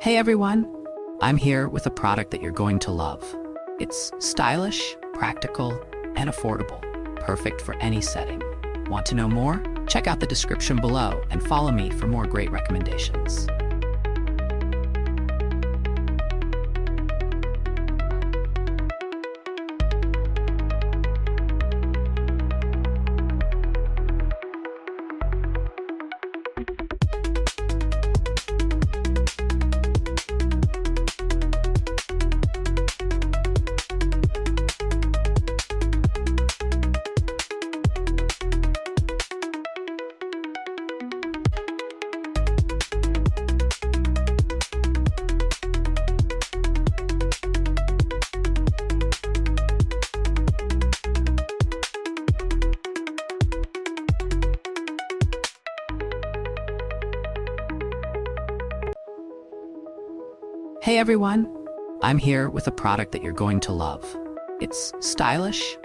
Hey everyone, I'm here with a product that you're going to love. It's stylish, practical, and affordable, perfect for any setting. Want to know more? Check out the description below and follow me for more great recommendations. Hey everyone, I'm here with a product that you're going to love. It's stylish,